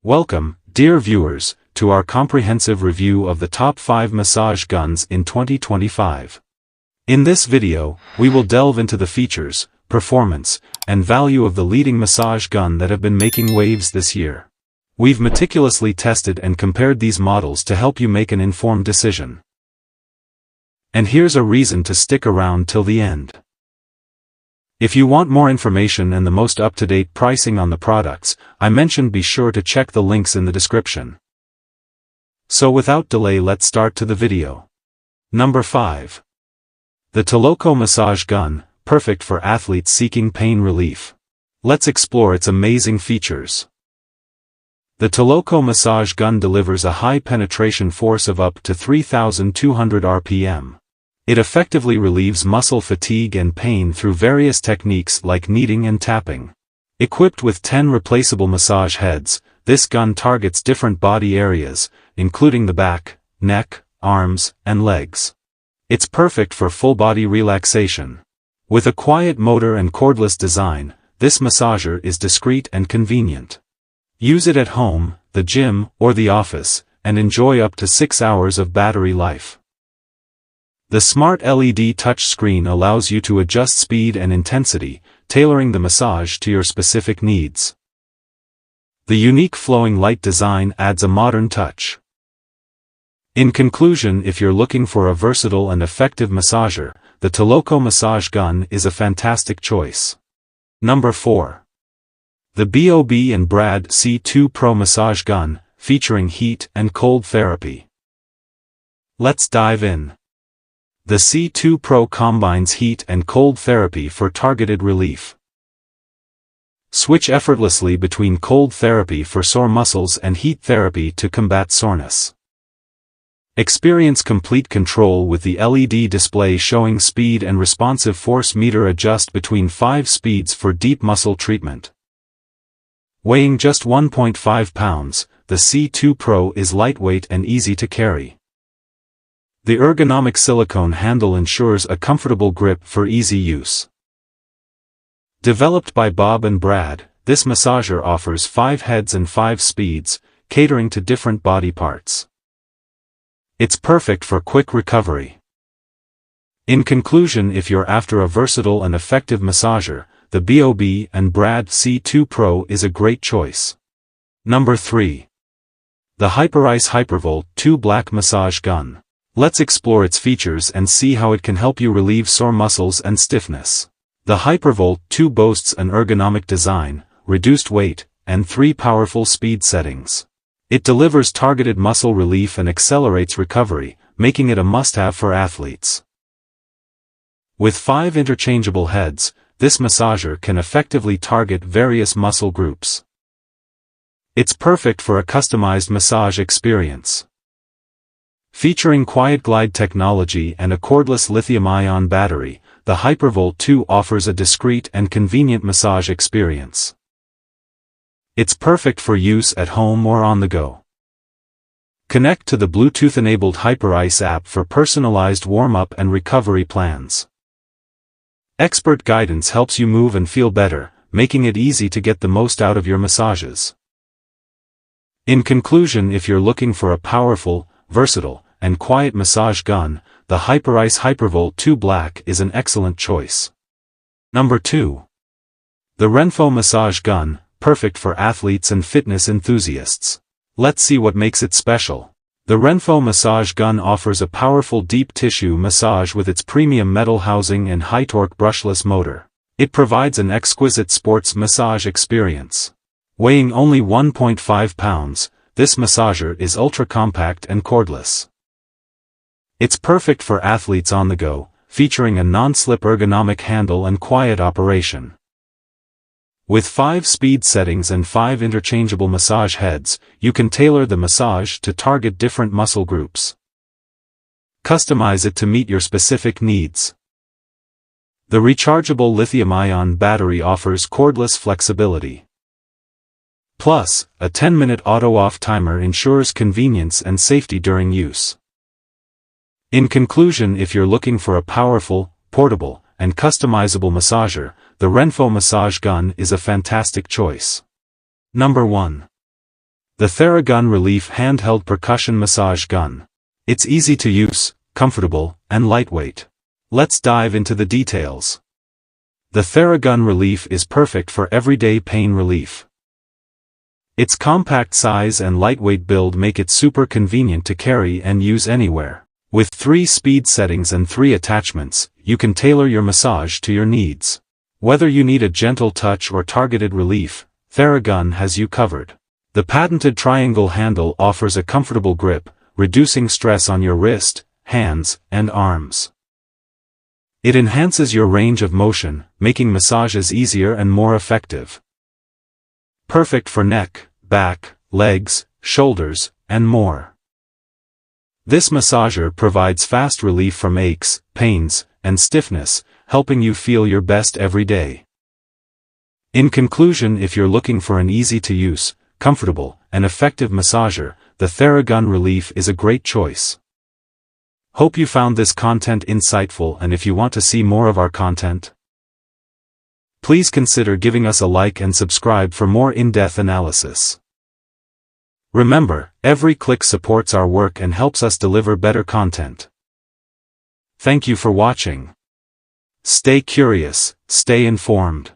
Welcome, dear viewers, to our comprehensive review of the top 5 massage guns in 2025. In this video, we will delve into the features, performance, and value of the leading massage gun that have been making waves this year. We've meticulously tested and compared these models to help you make an informed decision. And here's a reason to stick around till the end. If you want more information and the most up-to-date pricing on the products I mentioned, be sure to check the links in the description. So without delay, let's start to the video. Number 5. The TOLOCO Massage Gun, perfect for athletes seeking pain relief. Let's explore its amazing features. The TOLOCO Massage Gun delivers a high penetration force of up to 3,200 RPM. It effectively relieves muscle fatigue and pain through various techniques like kneading and tapping. Equipped with 10 replaceable massage heads, this gun targets different body areas, including the back, neck, arms, and legs. It's perfect for full-body relaxation. With a quiet motor and cordless design, this massager is discreet and convenient. Use it at home, the gym, or the office, and enjoy up to 6 hours of battery life. The smart LED touchscreen allows you to adjust speed and intensity, tailoring the massage to your specific needs. The unique flowing light design adds a modern touch. In conclusion, if you're looking for a versatile and effective massager, the TOLOCO Massage Gun is a fantastic choice. Number 4. The B.O.B. & Brad C2 Pro Massage Gun, featuring heat and cold therapy. Let's dive in. The C2 Pro combines heat and cold therapy for targeted relief. Switch effortlessly between cold therapy for sore muscles and heat therapy to combat soreness. Experience complete control with the LED display showing speed and responsive force meter. Adjust between 5 speeds for deep muscle treatment. Weighing just 1.5 pounds, the C2 Pro is lightweight and easy to carry. The ergonomic silicone handle ensures a comfortable grip for easy use. Developed by Bob and Brad, this massager offers 5 heads and 5 speeds, catering to different body parts. It's perfect for quick recovery. In conclusion, if you're after a versatile and effective massager, the B.O.B. & Brad C2 Pro is a great choice. Number 3. The Hyperice Hypervolt 2 Black Massage Gun. Let's explore its features and see how it can help you relieve sore muscles and stiffness. The Hypervolt 2 boasts an ergonomic design, reduced weight, and 3 powerful speed settings. It delivers targeted muscle relief and accelerates recovery, making it a must-have for athletes. With 5 interchangeable heads, this massager can effectively target various muscle groups. It's perfect for a customized massage experience. Featuring Quiet Glide technology and a cordless lithium-ion battery, the Hypervolt 2 offers a discreet and convenient massage experience. It's perfect for use at home or on the go. Connect to the Bluetooth-enabled Hyperice app for personalized warm-up and recovery plans. Expert guidance helps you move and feel better, making it easy to get the most out of your massages. In conclusion, if you're looking for a powerful, versatile, and quiet massage gun, the Hyperice Hypervolt 2 Black is an excellent choice. Number 2. The RENPHO Massage Gun, perfect for athletes and fitness enthusiasts. Let's see what makes it special. The RENPHO Massage Gun offers a powerful deep tissue massage with its premium metal housing and high-torque brushless motor. It provides an exquisite sports massage experience. Weighing only 1.5 pounds, this massager is ultra-compact and cordless. It's perfect for athletes on the go, featuring a non-slip ergonomic handle and quiet operation. With 5 speed settings and 5 interchangeable massage heads, you can tailor the massage to target different muscle groups. Customize it to meet your specific needs. The rechargeable lithium-ion battery offers cordless flexibility. Plus, a 10-minute auto-off timer ensures convenience and safety during use. In conclusion, if you're looking for a powerful, portable, and customizable massager, the RENPHO Massage Gun is a fantastic choice. Number 1. The TheraGun Relief Handheld Percussion Massage Gun. It's easy to use, comfortable, and lightweight. Let's dive into the details. The TheraGun Relief is perfect for everyday pain relief. Its compact size and lightweight build make it super convenient to carry and use anywhere. With 3 speed settings and 3 attachments, you can tailor your massage to your needs. Whether you need a gentle touch or targeted relief, TheraGun has you covered. The patented triangle handle offers a comfortable grip, reducing stress on your wrist, hands, and arms. It enhances your range of motion, making massages easier and more effective. Perfect for neck, back, legs, shoulders, and more. This massager provides fast relief from aches, pains, and stiffness, helping you feel your best every day. In conclusion, if you're looking for an easy-to-use, comfortable, and effective massager, the TheraGun Relief is a great choice. Hope you found this content insightful, and if you want to see more of our content, please consider giving us a like and subscribe for more in-depth analysis. Remember, every click supports our work and helps us deliver better content. Thank you for watching. Stay curious, stay informed.